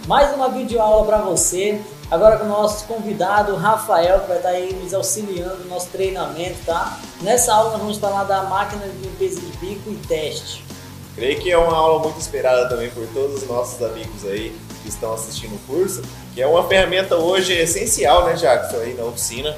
Mais uma videoaula para você, agora com o nosso convidado Rafael, que vai estar aí nos auxiliando no nosso treinamento, tá? Nessa aula nós vamos falar da máquina de limpeza de bico e teste. Creio que é uma aula muito esperada também por todos os nossos amigos aí que estão assistindo o curso, que é uma ferramenta hoje essencial, né, Jackson, aí na oficina.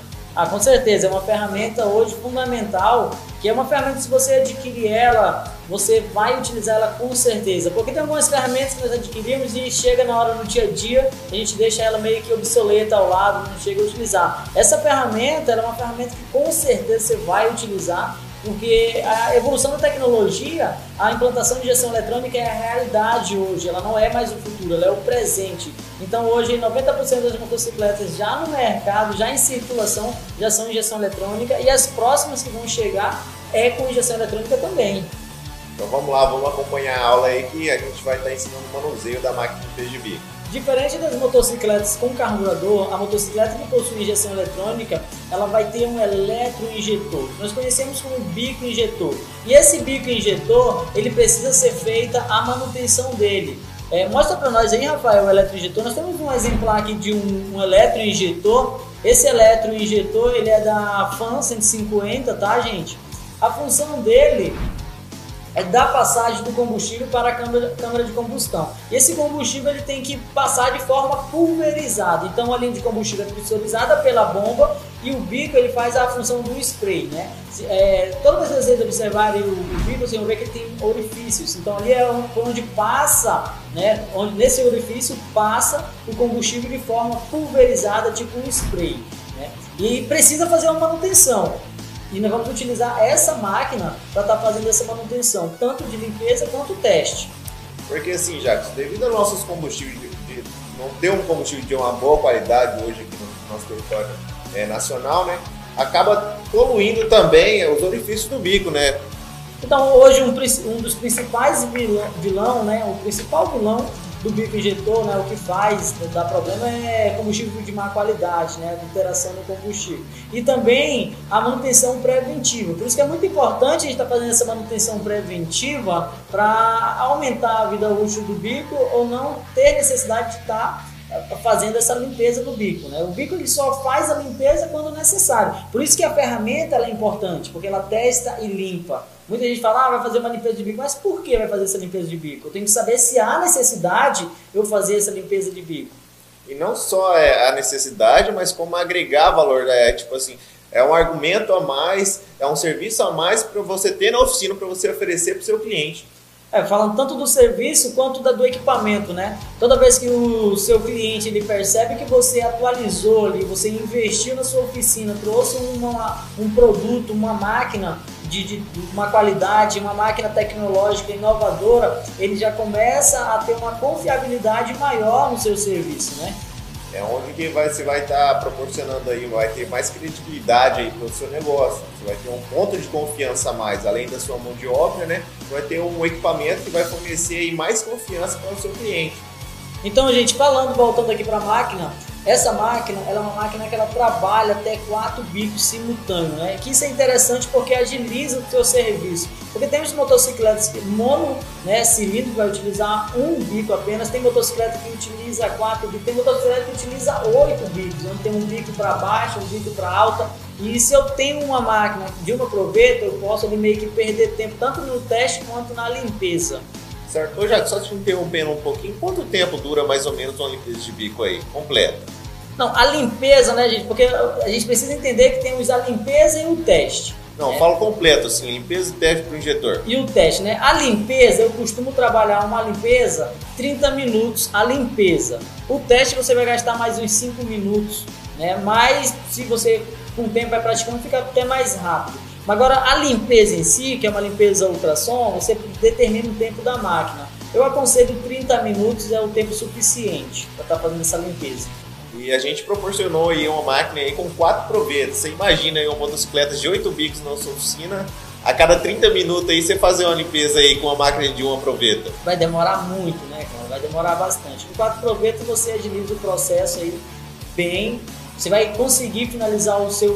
Com certeza, é uma ferramenta hoje fundamental, que é uma ferramenta que se você adquirir ela, você vai utilizar ela com certeza, porque tem algumas ferramentas que nós adquirimos e chega na hora no dia a dia, a gente deixa ela meio que obsoleta ao lado, não chega a utilizar. Essa ferramenta ela é uma ferramenta que com certeza você vai utilizar, porque a evolução da tecnologia, a implantação de injeção eletrônica é a realidade hoje, ela não é mais o futuro, ela é o presente. Então hoje 90% das motocicletas já no mercado, já em circulação, já são injeção eletrônica e as próximas que vão chegar é com injeção eletrônica também. Então vamos lá, vamos acompanhar a aula aí que a gente vai estar ensinando o manuseio da máquina de limpeza de bico. Diferente das motocicletas com carburador, a motocicleta que possui injeção eletrônica, ela vai ter um eletroinjetor. Nós conhecemos como bico injetor. E esse bico injetor, ele precisa ser feita a manutenção dele. Mostra para nós aí, Rafael, o eletroinjetor. Nós temos um exemplar aqui de um eletroinjetor. Esse eletroinjetor, ele é da FAN 150, tá, gente? A função dele é dar passagem do combustível para a câmara de combustão. E esse combustível ele tem que passar de forma pulverizada. Então a linha de combustível é pressurizada pela bomba e o bico ele faz a função do spray, né? Toda vez que vocês observarem o bico, vocês vão ver que ele tem orifícios. Então ali é onde passa, né? Onde nesse orifício passa o combustível de forma pulverizada, tipo um spray, né? E precisa fazer uma manutenção. E nós vamos utilizar essa máquina para estar fazendo essa manutenção, tanto de limpeza quanto teste. Porque assim, Jacques, devido aos nossos combustíveis, não ter um combustível de uma boa qualidade hoje aqui no nosso território nacional, né, acaba poluindo também os orifícios do bico, né? Então hoje um dos principais vilão, né, o principal vilão do bico injetor, né, o que faz dar problema é combustível de má qualidade, né, adulteração no combustível. E também a manutenção preventiva. Por isso que é muito importante a gente estar fazendo essa manutenção preventiva para aumentar a vida útil do bico ou não ter necessidade de estar fazendo essa limpeza do bico, né? O bico ele só faz a limpeza quando necessário. Por isso que a ferramenta ela é importante, porque ela testa e limpa. Muita gente fala, vai fazer uma limpeza de bico, mas por que vai fazer essa limpeza de bico? Eu tenho que saber se há necessidade de eu fazer essa limpeza de bico. E não só a necessidade, mas como agregar valor, tipo assim, é um argumento a mais, é um serviço a mais para você ter na oficina, para você oferecer para o seu cliente. Falando tanto do serviço quanto do equipamento, né? Toda vez que o seu cliente ele percebe que você atualizou ali, você investiu na sua oficina, trouxe um produto, uma máquina de uma qualidade, uma máquina tecnológica inovadora, ele já começa a ter uma confiabilidade maior no seu serviço, né? É onde que você vai estar proporcionando aí, vai ter mais credibilidade aí para o seu negócio. Você vai ter um ponto de confiança a mais, além da sua mão de obra, né? Vai ter um equipamento que vai fornecer aí mais confiança para o seu cliente. Então, gente, voltando aqui para a máquina, essa máquina ela é uma máquina que ela trabalha até 4 bicos simultâneos, né? Que isso é interessante porque agiliza o seu serviço. Porque temos motocicletas que cilindro vai utilizar um bico apenas, tem motocicleta que utiliza 4 bicos, tem motocicleta que utiliza 8 bicos, onde tem um bico para baixo, um bico para alta. E se eu tenho uma máquina de uma proveta, eu posso ali meio que perder tempo tanto no teste quanto na limpeza. Certo. Ô, Jack, só te interrompendo um pouquinho, quanto tempo dura mais ou menos uma limpeza de bico aí, completa? Não, a limpeza, né, gente, porque a gente precisa entender que temos a limpeza e o teste. Não, falo completo, assim, limpeza e teste para o injetor. E o teste, né? A limpeza, eu costumo trabalhar uma limpeza 30 minutos, a limpeza. O teste você vai gastar mais uns 5 minutos, né? Mas se você com o tempo vai praticando, fica até mais rápido. Mas agora a limpeza em si, que é uma limpeza ultrassom, você determina o tempo da máquina. Eu aconselho 30 minutos, é o tempo suficiente para estar fazendo essa limpeza. E a gente proporcionou aí uma máquina aí com 4 provetas. Você imagina aí uma motocicleta de 8 bicos na sua oficina, a cada 30 minutos aí você fazer uma limpeza aí com uma máquina de uma proveta. Vai demorar muito, né, cara? Vai demorar bastante. Com 4 provetas você agiliza o processo aí bem. Você vai conseguir finalizar o seu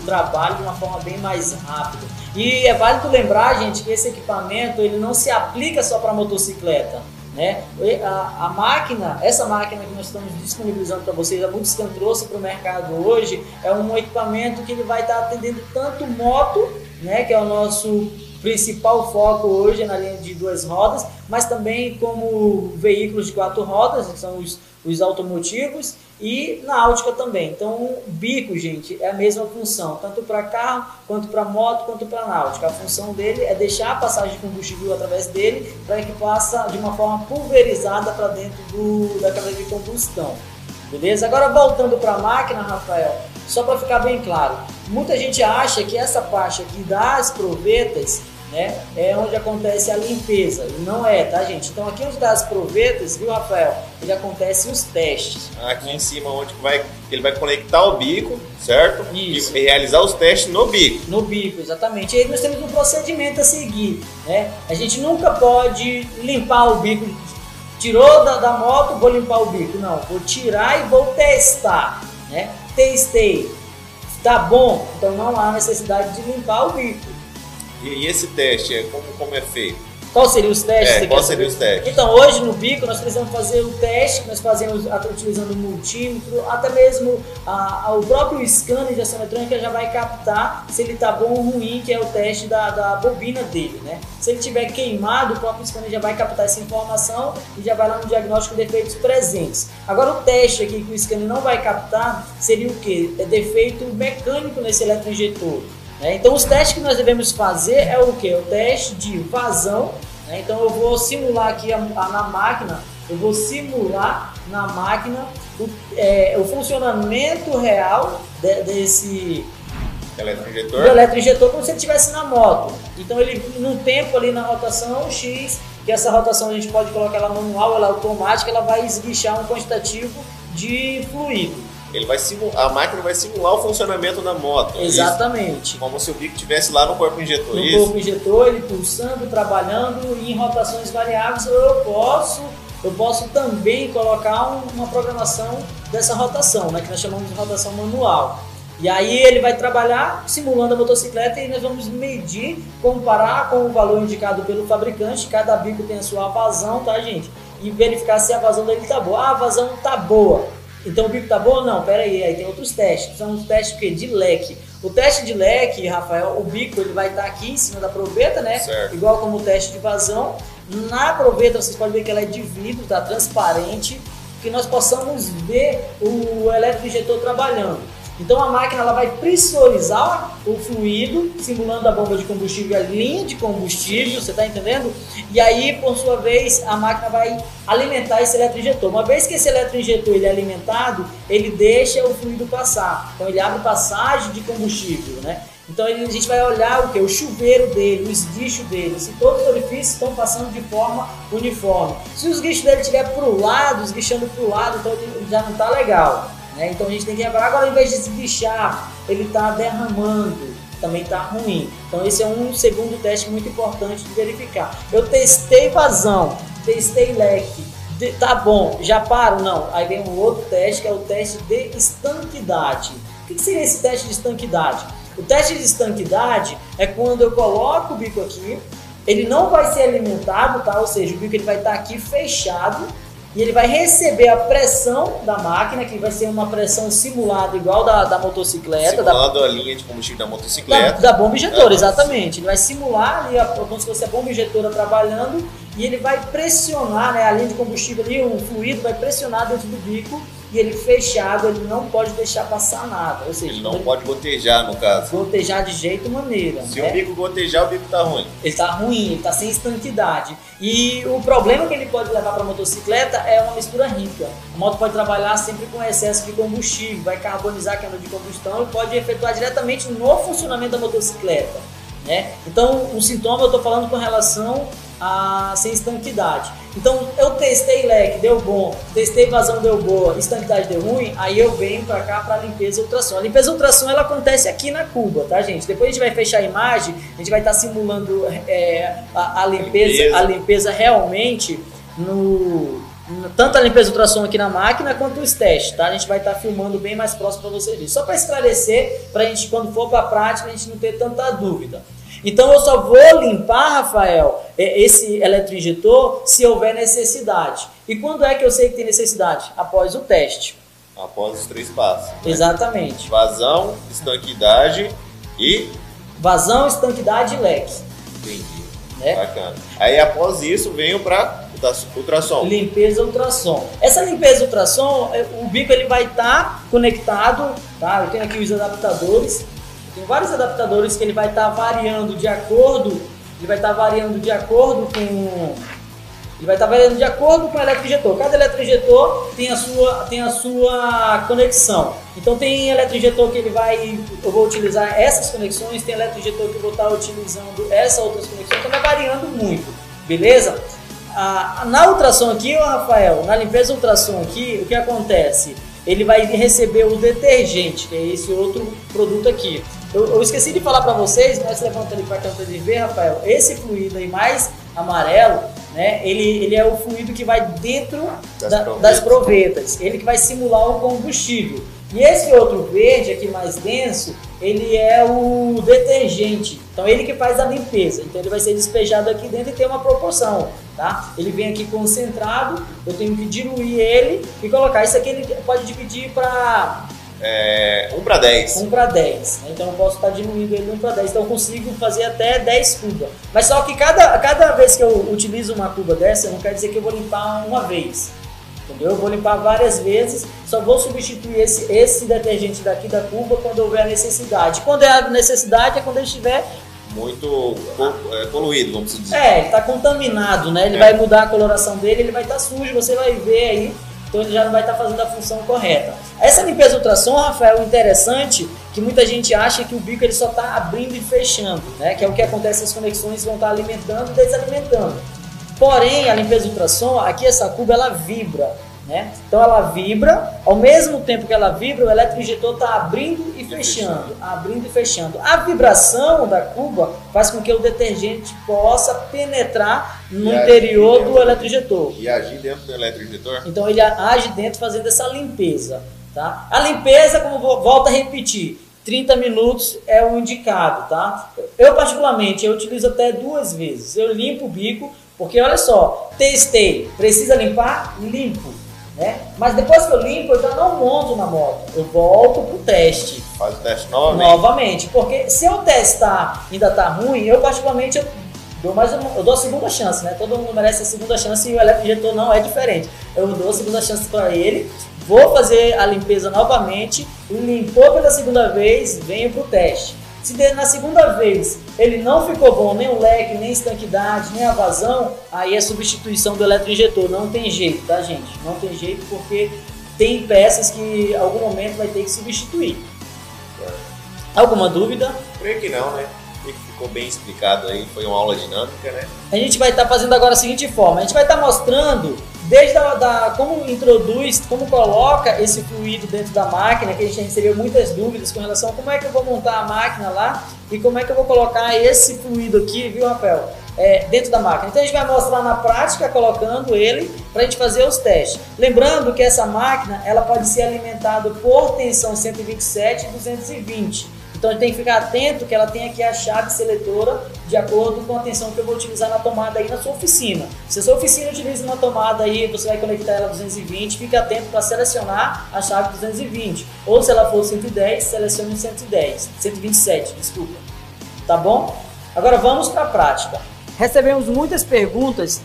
trabalho de uma forma bem mais rápida. E é válido lembrar, gente, que esse equipamento ele não se aplica só para motocicleta. né? A máquina, essa máquina que nós estamos disponibilizando para vocês, a Multiscan trouxe para o mercado hoje, é um equipamento que ele vai estar atendendo tanto moto, né, que é o nosso principal foco hoje na linha de 2 rodas, mas também como veículos de 4 rodas, que são os automotivos, e náutica também. Então o bico, gente, é a mesma função, tanto para carro, quanto para moto, quanto para náutica. A função dele é deixar a passagem de combustível através dele para que passa de uma forma pulverizada para dentro da câmara de combustão. Beleza? Agora voltando para a máquina, Rafael, só para ficar bem claro, muita gente acha que essa parte aqui das provetas, né, é onde acontece a limpeza, e não é, tá, gente? Então aqui onde está as provetas, viu, Rafael, ele acontece os testes. Aqui em cima onde ele vai conectar o bico, certo? Isso. E realizar os testes no bico. No bico, exatamente. E aí nós temos um procedimento a seguir, né? A gente nunca pode limpar o bico. Tirou da moto, vou limpar o bico. Não, vou tirar e vou testar, né? Testei, tá bom, então não há necessidade de limpar o bico. E esse teste, como é feito? Qual seriam os testes? Qual seriam os testes? Então, hoje no bico nós precisamos fazer o teste que nós fazemos utilizando o multímetro, até mesmo o próprio scanner de ação eletrônica já vai captar se ele está bom ou ruim, que é o teste da bobina dele, né? Se ele tiver queimado, o próprio scanner já vai captar essa informação e já vai lá no diagnóstico de defeitos presentes. Agora o teste aqui que o scanner não vai captar seria o que? É defeito mecânico nesse eletroinjetor. Então os testes que nós devemos fazer é o que? O teste de vazão, né? Então eu vou simular aqui na máquina, o funcionamento real desse eletroinjetor como se ele estivesse na moto. Então ele, num tempo ali na rotação X, que essa rotação a gente pode colocar ela manual, ela automática, ela vai esguichar um quantitativo de fluido. A máquina vai simular o funcionamento da moto. Exatamente. Isso? Como se o bico estivesse lá no corpo injetor. No corpo injetor, ele pulsando, trabalhando e em rotações variáveis. Eu posso também colocar uma programação dessa rotação, né, que nós chamamos de rotação manual. E aí ele vai trabalhar simulando a motocicleta e nós vamos medir, comparar com o valor indicado pelo fabricante. Cada bico tem a sua vazão, tá, gente? E verificar se a vazão dele tá boa. A vazão tá boa. Então o bico tá bom? Não, pera aí tem outros testes. São os testes de leque. O teste de leque, Rafael, o bico ele vai estar aqui em cima da proveta, né? Certo. Igual como o teste de vazão. Na proveta vocês podem ver que ela é de vidro, tá transparente, que nós possamos ver o eletroinjetor trabalhando. Então a máquina ela vai pressurizar o fluido, simulando a bomba de combustível e a linha de combustível, você está entendendo? E aí, por sua vez, a máquina vai alimentar esse eletroinjetor. Uma vez que esse eletroinjetor ele é alimentado, ele deixa o fluido passar. Então ele abre passagem de combustível, né? Então a gente vai olhar o que? O chuveiro dele, o esguicho dele, se todos os orifícios estão passando de forma uniforme. Se o esguicho dele estiver para o lado, esguichando para o lado, então ele já não está legal. Então a gente tem que reparar, agora ao invés de esguichar, ele está derramando, também está ruim. Então esse é um segundo teste muito importante de verificar. Eu testei vazão, testei leque, tá bom, já paro? Não. Aí vem um outro teste que é o teste de estanquidade. O que seria esse teste de estanquidade? O teste de estanquidade é quando eu coloco o bico aqui, ele não vai ser alimentado, tá? Ou seja, o bico ele vai estar aqui fechado, e ele vai receber a pressão da máquina, que vai ser uma pressão simulada igual da motocicleta. Simulando a linha de combustível da motocicleta. Da bomba injetora, exatamente. Ele vai simular ali como se fosse a bomba injetora trabalhando e ele vai pressionar, né, a linha de combustível ali, o fluido vai pressionar dentro do bico e ele fechado, ele não pode deixar passar nada. Ou seja, ele não pode gotejar, no caso. Gotejar de jeito maneira. Se o bico gotejar, o bico tá ruim. Ele tá ruim, ele tá sem estanquidade. E o problema que ele pode levar para a motocicleta é uma mistura rica. A moto pode trabalhar sempre com excesso de combustível, vai carbonizar a câmara de combustão e pode efetuar diretamente no funcionamento da motocicleta, né? Então, um sintoma eu estou falando com relação a sem estanquidade. Então, eu testei leque, deu bom, testei vazão, deu boa, estanquidade deu ruim, aí eu venho para cá para a limpeza ultrassom. A limpeza ultrassom ela acontece aqui na cuba, tá, gente? Depois a gente vai fechar a imagem, a gente vai estar simulando a limpeza realmente tanto a limpeza ultrassom aqui na máquina quanto os testes, tá? A gente vai estar filmando bem mais próximo para vocês verem. Só para esclarecer, para a gente, quando for para a prática, a gente não ter tanta dúvida. Então eu só vou limpar, Rafael, esse eletroinjetor se houver necessidade. E quando é que eu sei que tem necessidade? Após o teste. Após os 3 passos. Né? Exatamente. Vazão, estanquidade e... Vazão, estanquidade e leque. Entendi. Né? Bacana. Aí após isso venho para ultrassom. Limpeza ultrassom. Essa limpeza ultrassom, o bico ele vai estar conectado, tá? Eu tenho aqui os adaptadores. Tem vários adaptadores que ele vai estar variando de acordo, com o eletroinjetor. Cada eletroinjetor tem a sua conexão. Então tem eletroinjetor que eu vou utilizar essas conexões, tem eletroinjetor que eu vou estar utilizando essas outras conexões, então vai variando muito, beleza? Na ultrassom aqui, Rafael, na limpeza ultrassom aqui, o que acontece? Ele vai receber o detergente, que é esse outro produto aqui. Eu esqueci de falar para vocês, mas levanta ali para a câmera de ver, Rafael, esse fluido aí mais amarelo, né, ele é o fluido que vai dentro das provetas, ele que vai simular o combustível. E esse outro verde aqui mais denso, ele é o detergente, então ele que faz a limpeza, então ele vai ser despejado aqui dentro e tem uma proporção, tá? Ele vem aqui concentrado, eu tenho que diluir ele e colocar, isso aqui ele pode dividir para... 1 para 10. 1 para 10, né? Então eu posso estar diluindo ele 1 para 10, então eu consigo fazer até 10 cubas. Mas só que cada vez que eu utilizo uma cuba dessa, não quer dizer que eu vou limpar uma vez. Entendeu? Eu vou limpar várias vezes, só vou substituir esse detergente daqui da cuba quando houver necessidade. Quando é a necessidade é quando ele estiver muito poluído, vamos dizer. Ele está contaminado, né? Ele vai mudar a coloração dele, ele vai estar sujo, você vai ver aí, então ele já não vai estar fazendo a função correta. Essa limpeza ultrassom, Rafael, interessante que muita gente acha que o bico ele só está abrindo e fechando, né? Que é o que acontece, as conexões vão estar alimentando e desalimentando. Porém, a limpeza ultrassom, aqui essa cuba ela vibra, né? Então ela vibra, ao mesmo tempo que ela vibra, o eletroinjetor está abrindo e fechando, abrindo e fechando. A vibração da cuba faz com que o detergente possa penetrar no interior do eletroinjetor. E agir dentro do eletroinjetor? Então ele age dentro fazendo essa limpeza, tá? A limpeza, como volto a repetir, 30 minutos é o indicado, tá? Eu particularmente, eu utilizo até 2 vezes. Eu limpo o bico, porque olha só, testei, precisa limpar? Limpo, né? Mas depois que eu limpo, eu já não monto na moto, eu volto pro teste. Faz o teste novamente? Novamente, porque se eu testar e ainda tá ruim, eu particularmente eu dou a segunda chance, né? Todo mundo merece a segunda chance e o eletroinjetor não é diferente. Eu dou a segunda chance para ele, vou fazer a limpeza novamente, limpou pela segunda vez, venho pro teste. Se na segunda vez ele não ficou bom, nem o leque, nem a estanquidade, nem a vazão, aí é substituição do eletroinjetor. Não tem jeito, tá, gente? Não tem jeito, porque tem peças que em algum momento vai ter que substituir. Alguma dúvida? Creio que não, né? Ficou bem explicado aí, foi uma aula dinâmica, né? A gente vai estar fazendo agora a seguinte forma, a gente vai estar mostrando desde como introduz, como coloca esse fluido dentro da máquina, que a gente recebeu muitas dúvidas com relação a como é que eu vou montar a máquina lá e como é que eu vou colocar esse fluido aqui, viu, Rafael? Dentro da máquina. Então a gente vai mostrar na prática colocando ele para a gente fazer os testes. Lembrando que essa máquina ela pode ser alimentada por tensão 127 e 220. Então a gente tem que ficar atento que ela tem aqui a chave seletora de acordo com a tensão que eu vou utilizar na tomada aí na sua oficina. Se a sua oficina utiliza uma tomada aí, você vai conectar ela a 220, fique atento para selecionar a chave 220. Ou se ela for 110, selecione 127, desculpa. Tá bom? Agora vamos para a prática. Recebemos muitas perguntas.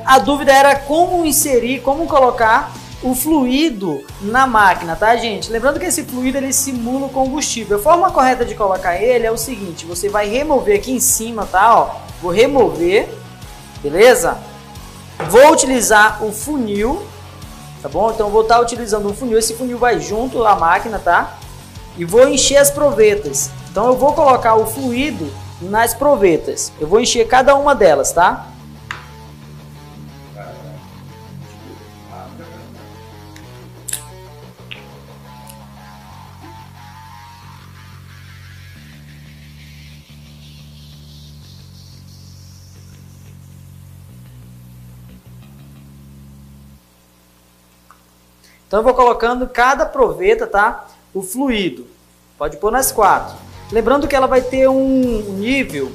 A dúvida era como inserir, como colocar o fluido na máquina, tá, gente? Lembrando que esse fluido ele simula o combustível. A forma correta de colocar ele é o seguinte: você vai remover aqui em cima, tá? Ó, vou remover, beleza? Vou utilizar o funil, tá bom? Então vou estar utilizando um funil. Esse funil vai junto à máquina, tá? E vou encher as provetas. Então eu vou colocar o fluido nas provetas. Eu vou encher cada uma delas, tá? Então eu vou colocando cada proveta, tá? O fluido. Pode pôr nas 4. Lembrando que ela vai ter um nível,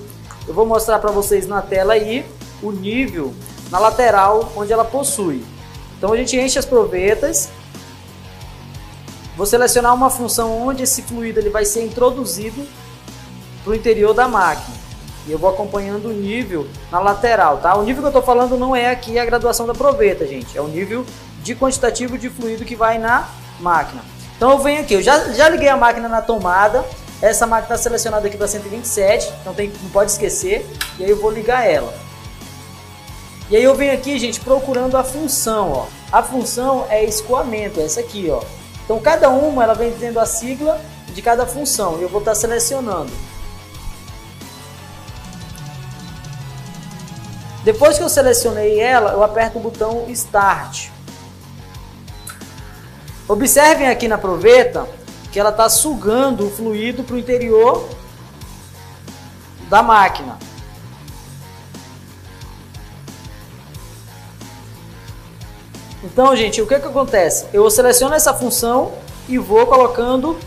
eu vou mostrar para vocês na tela aí, o nível na lateral onde ela possui. Então a gente enche as provetas, vou selecionar uma função onde esse fluido ele vai ser introduzido para o interior da máquina. E eu vou acompanhando o nível na lateral, tá? O nível que eu estou falando não é aqui a graduação da proveta, gente. É o nível de quantitativo de fluido que vai na máquina. Então eu venho aqui, eu já liguei a máquina na tomada. Essa máquina está selecionada aqui para 127, então não pode esquecer. E aí eu vou ligar ela. E aí eu venho aqui, gente, procurando a função, ó. A função é escoamento, é essa aqui, ó. Então cada uma ela vem dizendo a sigla de cada função. E eu vou estar selecionando. Depois que eu selecionei ela, eu aperto o botão Start. Observem aqui na proveta que ela está sugando o fluido para o interior da máquina. Então, gente, o que acontece? Eu seleciono essa função e vou colocando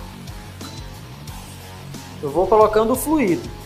o fluido.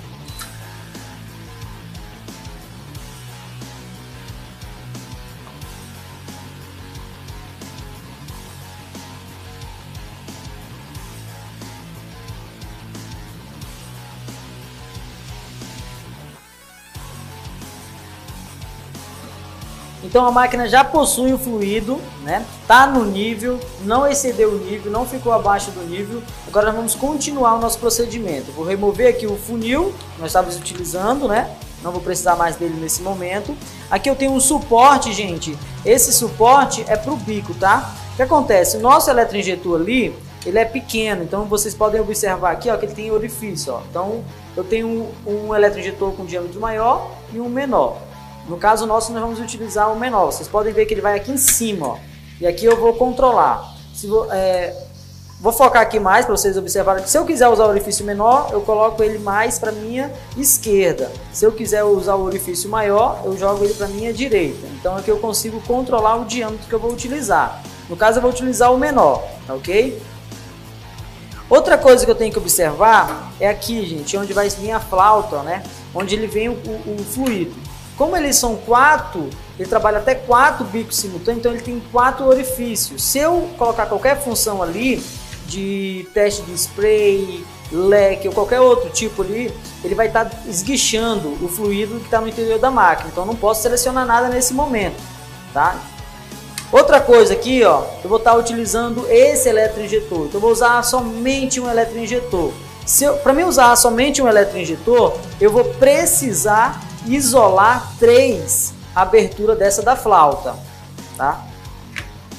Então a máquina já possui o fluido, né? Tá no nível, não excedeu o nível, não ficou abaixo do nível. Agora nós vamos continuar o nosso procedimento. Vou remover aqui o funil que nós estávamos utilizando, né? Não vou precisar mais dele nesse momento. Aqui eu tenho um suporte, gente. Esse suporte é para o bico, tá? O que acontece? O nosso eletroinjetor ali, ele é pequeno, então vocês podem observar aqui, ó, que ele tem orifício, ó. Então eu tenho um eletroinjetor com diâmetro maior e um menor. No caso nosso, nós vamos utilizar o menor. Vocês podem ver que ele vai aqui em cima, ó. E aqui eu vou controlar. Vou focar aqui mais para vocês observarem que se eu quiser usar o orifício menor, eu coloco ele mais para minha esquerda. Se eu quiser usar o orifício maior, eu jogo ele para minha direita. Então aqui eu consigo controlar o diâmetro que eu vou utilizar. No caso, eu vou utilizar o menor, tá ok? Outra coisa que eu tenho que observar é aqui, gente, onde vai vir a flauta, né? Onde ele vem o fluido. Como eles são 4, ele trabalha até 4 bicos simultâneos, então ele tem 4 orifícios. Se eu colocar qualquer função ali, de teste de spray, leque ou qualquer outro tipo ali, ele vai estar esguichando o fluido que está no interior da máquina. Então não posso selecionar nada nesse momento, tá? Outra coisa aqui, ó, eu vou estar utilizando esse eletroinjetor. Então eu vou usar somente um eletroinjetor. Para mim usar somente um eletroinjetor, eu vou precisar isolar 3 aberturas dessa da flauta, tá?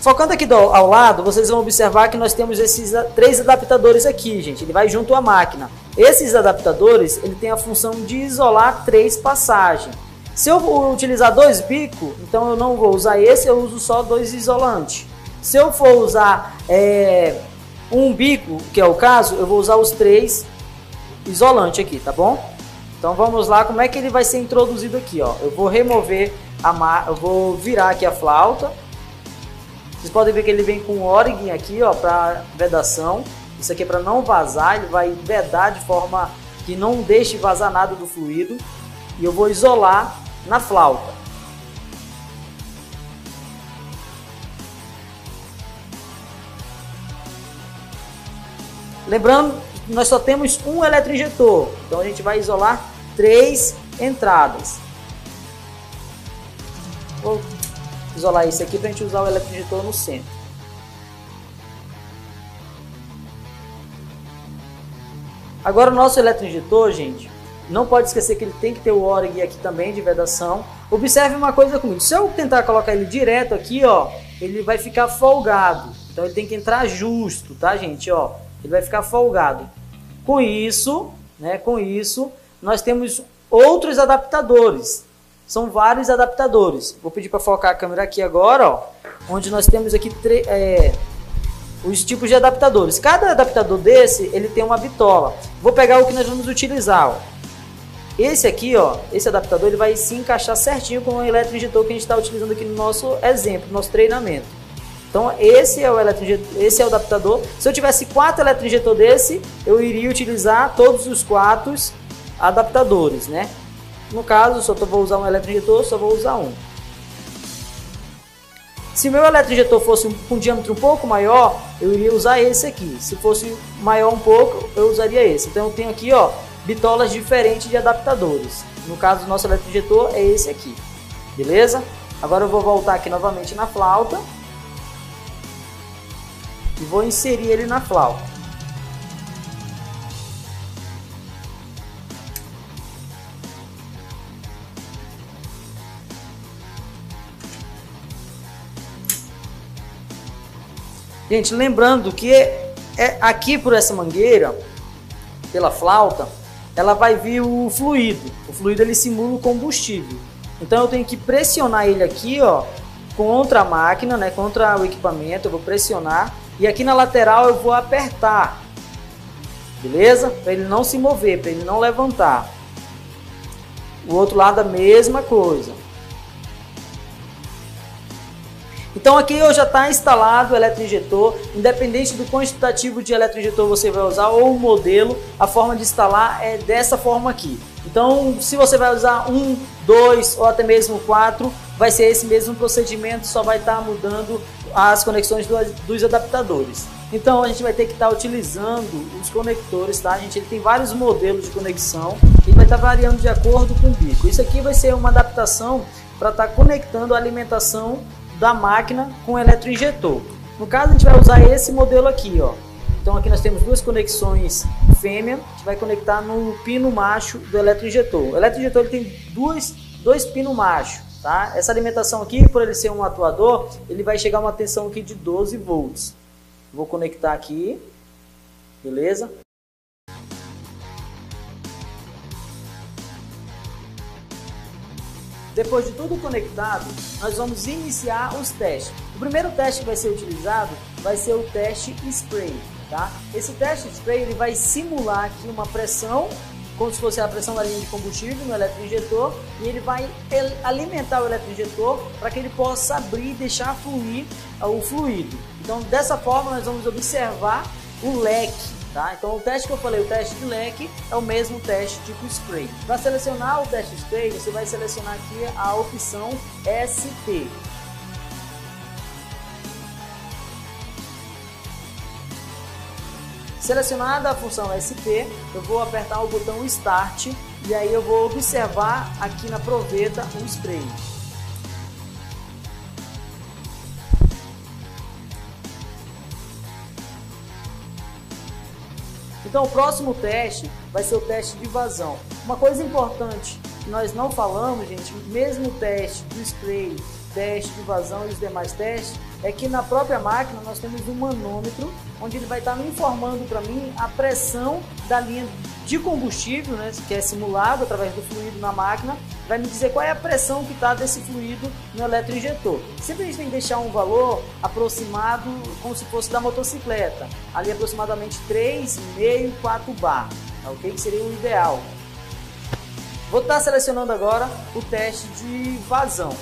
Focando aqui ao lado, vocês vão observar que nós temos esses 3 adaptadores aqui, gente. Ele vai junto à máquina. Esses adaptadores, ele tem a função de isolar 3 passagens. Se eu utilizar 2 bicos, então eu não vou usar esse, eu uso só 2 isolantes. Se eu for usar um bico, que é o caso, eu vou usar os 3 isolantes aqui, tá bom? Então vamos lá, como é que ele vai ser introduzido aqui, ó. Eu vou remover eu vou virar aqui a flauta. Vocês podem ver que ele vem com origin aqui, ó, para vedação. Isso aqui é para não vazar, ele vai vedar de forma que não deixe vazar nada do fluido. E eu vou isolar na flauta. Lembrando, nós só temos um eletroinjetor, então a gente vai isolar 3 entradas. Vou isolar isso aqui para a gente usar o eletroinjetor no centro. Agora o nosso eletroinjetor, gente, não pode esquecer que ele tem que ter o origin aqui também de vedação. Observe uma coisa comigo, se eu tentar colocar ele direto aqui, ó, ele vai ficar folgado. Então ele tem que entrar justo, tá, gente? Ó, ele vai ficar folgado. Com isso, nós temos outros adaptadores. São vários adaptadores. Vou pedir para focar a câmera aqui agora, ó, onde nós temos aqui os tipos de adaptadores. Cada adaptador desse, ele tem uma bitola. Vou pegar o que nós vamos utilizar, ó. Esse aqui, ó, esse adaptador, ele vai se encaixar certinho com o eletroinjetor que a gente está utilizando aqui no nosso exemplo, no nosso treinamento. Então esse é o esse é o adaptador. Se eu tivesse 4 eletroinjetor desse, eu iria utilizar todos os 4 adaptadores, né? No caso, só vou usar um eletroinjetor, só vou usar um. Se o meu eletroinjetor fosse com um diâmetro um pouco maior, eu iria usar esse aqui. Se fosse maior um pouco, eu usaria esse. Então eu tenho aqui, ó, bitolas diferentes de adaptadores. No caso, o nosso eletroinjetor é esse aqui. Beleza? Agora eu vou voltar aqui novamente na flauta. E vou inserir ele na flauta. Gente, lembrando que aqui por essa mangueira, pela flauta, ela vai vir o fluido. O fluido ele simula o combustível. Então eu tenho que pressionar ele aqui, ó, contra a máquina, né, contra o equipamento. Eu vou pressionar e aqui na lateral eu vou apertar, beleza? Para ele não se mover, para ele não levantar. O outro lado a mesma coisa. Então aqui já está instalado o eletroinjetor, independente do quantitativo de eletroinjetor você vai usar ou o modelo, a forma de instalar é dessa forma aqui. Então se você vai usar 1, 2 ou até mesmo 4, vai ser esse mesmo procedimento, só vai estar mudando as conexões dos adaptadores. Então a gente vai ter que estar utilizando os conectores, tá? Ele tem vários modelos de conexão e vai estar variando de acordo com o bico. Isso aqui vai ser uma adaptação para estar conectando a alimentação da máquina com o eletroinjetor. No caso a gente vai usar esse modelo aqui, ó. Então aqui nós temos duas conexões fêmea, a gente vai conectar no pino macho do eletroinjetor. O eletroinjetor ele tem dois pinos machos, tá? Essa alimentação aqui, por ele ser um atuador, ele vai chegar a uma tensão aqui de 12 volts. Vou conectar aqui, beleza? Depois de tudo conectado, nós vamos iniciar os testes. O primeiro teste que vai ser utilizado vai ser o teste spray, tá? Esse teste spray ele vai simular aqui uma pressão, como se fosse a pressão da linha de combustível no eletroinjetor, e ele vai alimentar o eletroinjetor para que ele possa abrir e deixar fluir o fluido. Então dessa forma nós vamos observar o leque. Tá? Então o teste que eu falei, o teste de leque, é o mesmo teste tipo spray. Para selecionar o teste spray, você vai selecionar aqui a opção ST. Selecionada a função ST, eu vou apertar o botão Start e aí eu vou observar aqui na proveta o spray. Então o próximo teste vai ser o teste de vazão. Uma coisa importante que nós não falamos, gente, mesmo o teste do spray, teste de vazão e os demais testes, é que na própria máquina nós temos um manômetro, onde ele vai estar me informando para mim a pressão da linha de combustível, né, que é simulado através do fluido na máquina, vai me dizer qual é a pressão que está desse fluido no eletroinjetor. Sempre a gente tem que deixar um valor aproximado, como se fosse da motocicleta, ali aproximadamente 3,5, 4 bar, tá, ok? Que seria o ideal. Vou estar selecionando agora o teste de vazão.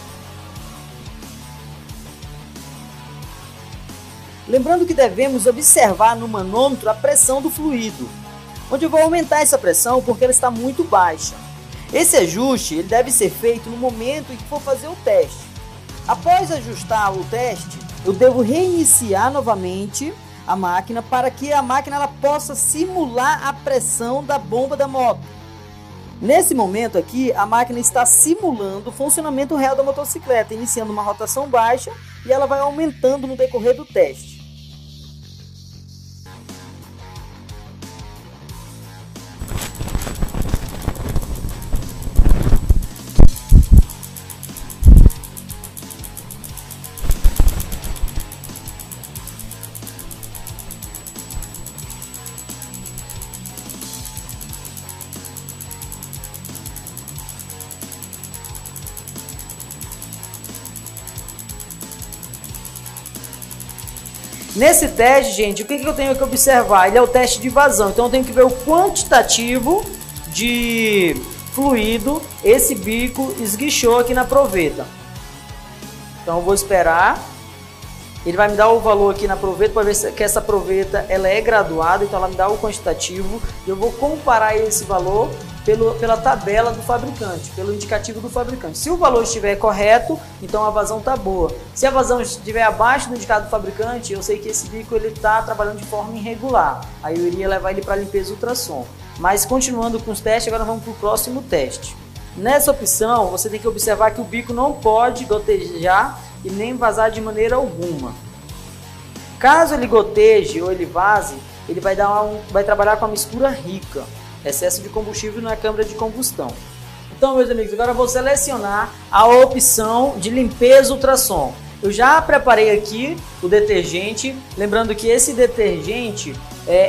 Lembrando que devemos observar no manômetro a pressão do fluido, onde eu vou aumentar essa pressão porque ela está muito baixa. Esse ajuste ele deve ser feito no momento em que for fazer o teste. Após ajustar o teste, eu devo reiniciar novamente a máquina para que a máquina ela possa simular a pressão da bomba da moto. Nesse momento aqui, a máquina está simulando o funcionamento real da motocicleta, iniciando uma rotação baixa e ela vai aumentando no decorrer do teste. Nesse teste, gente, o que eu tenho que observar? Ele é o teste de vazão, então eu tenho que ver o quantitativo de fluido esse bico esguichou aqui na proveta. Então eu vou esperar. Ele vai me dar o valor aqui na proveta para ver se que essa proveta ela é graduada, então ela me dá o quantitativo e eu vou comparar esse valor pela tabela do fabricante, pelo indicativo do fabricante. Se o valor estiver correto, então a vazão está boa. Se a vazão estiver abaixo do indicado do fabricante, eu sei que esse bico ele está trabalhando de forma irregular. Aí eu iria levar ele para limpeza ultrassom. Mas continuando com os testes, agora vamos para o próximo teste. Nessa opção, você tem que observar que o bico não pode gotejar e nem vazar de maneira alguma. Caso ele goteje ou ele vaze, ele vai trabalhar com a mistura rica, excesso de combustível na câmara de combustão. Então, meus amigos, agora eu vou selecionar a opção de limpeza ultrassom. Eu já preparei aqui o detergente, lembrando que esse detergente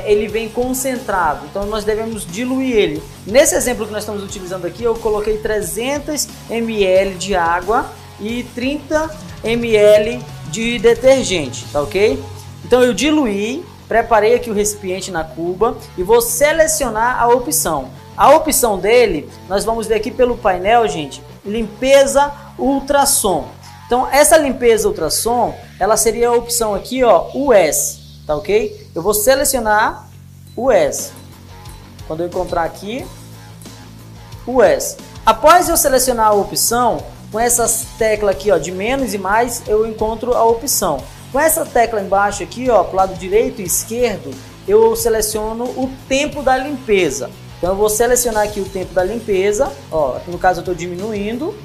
ele vem concentrado, então nós devemos diluir ele. Nesse exemplo que nós estamos utilizando aqui, eu coloquei 300 ml de água e 30 ml de detergente, tá ok? Então eu diluí, preparei aqui o recipiente na cuba e vou selecionar a opção. A opção dele, nós vamos ver aqui pelo painel, gente, limpeza ultrassom. Então essa limpeza ultrassom, ela seria a opção aqui, ó, US, tá ok? Eu vou selecionar US. Quando eu encontrar aqui, US. Após eu selecionar a opção, com essas teclas aqui, ó, de menos e mais, eu encontro a opção. Com essa tecla embaixo aqui, ó, pro lado direito e esquerdo, eu seleciono o tempo da limpeza. Então eu vou selecionar aqui o tempo da limpeza, ó, aqui no caso eu estou diminuindo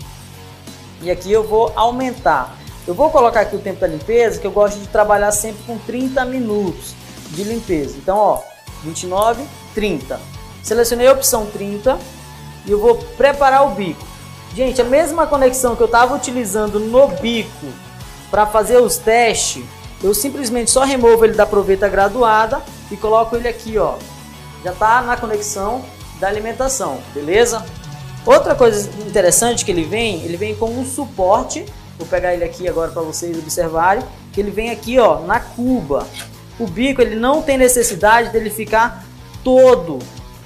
e aqui eu vou aumentar. Eu vou colocar aqui o tempo da limpeza, que eu gosto de trabalhar sempre com 30 minutos de limpeza. Então, ó, 29, 30. Selecionei a opção 30 e eu vou preparar o bico. Gente, a mesma conexão que eu estava utilizando no bico para fazer os testes, eu simplesmente só removo ele da proveta graduada e coloco ele aqui, ó. Já está na conexão da alimentação, beleza? Outra coisa interessante que ele vem com um suporte. Vou pegar ele aqui agora para vocês observarem, que ele vem aqui, ó, na cuba. O bico ele não tem necessidade dele ficar todo.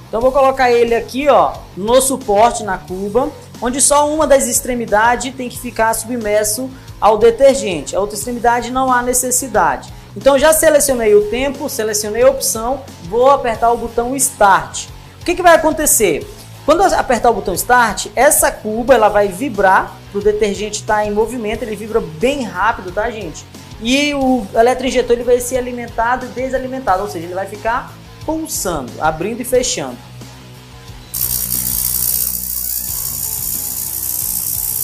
Então vou colocar ele aqui, ó, no suporte na cuba, onde só uma das extremidades tem que ficar submerso ao detergente. A outra extremidade não há necessidade. Então já selecionei o tempo, selecionei a opção, vou apertar o botão Start. O que vai acontecer? Quando eu apertar o botão Start, essa cuba ela vai vibrar, o detergente está em movimento, ele vibra bem rápido, tá, gente? E o eletroinjetor ele vai ser alimentado e desalimentado, ou seja, ele vai ficar pulsando, abrindo e fechando.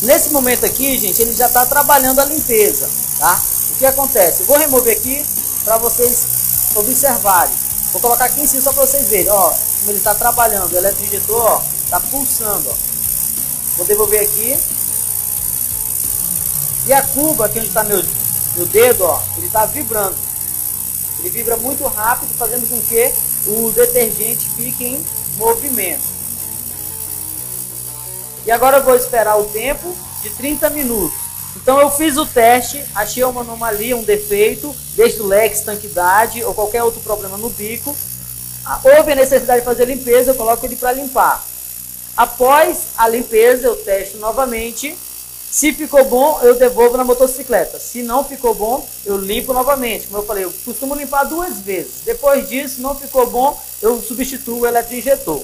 Nesse momento aqui, gente, ele já está trabalhando a limpeza, tá? O que acontece? Eu vou remover aqui para vocês observarem. Vou colocar aqui em cima só para vocês verem, ó, como ele está trabalhando. O eletroinjetor, ó, está pulsando, ó. Vou devolver aqui. E a cuba, aqui onde está meu dedo, ó, ele está vibrando. Ele vibra muito rápido, fazendo com que o detergente fique em movimento. E agora eu vou esperar o tempo de 30 minutos. Então eu fiz o teste, achei uma anomalia, um defeito, desde o leque, estanquidade ou qualquer outro problema no bico. Houve a necessidade de fazer limpeza, eu coloco ele para limpar. Após a limpeza eu testo novamente. Se ficou bom, eu devolvo na motocicleta. Se não ficou bom, eu limpo novamente. Como eu falei, eu costumo limpar 2 vezes. Depois disso, não ficou bom, eu substituo o eletroinjetor.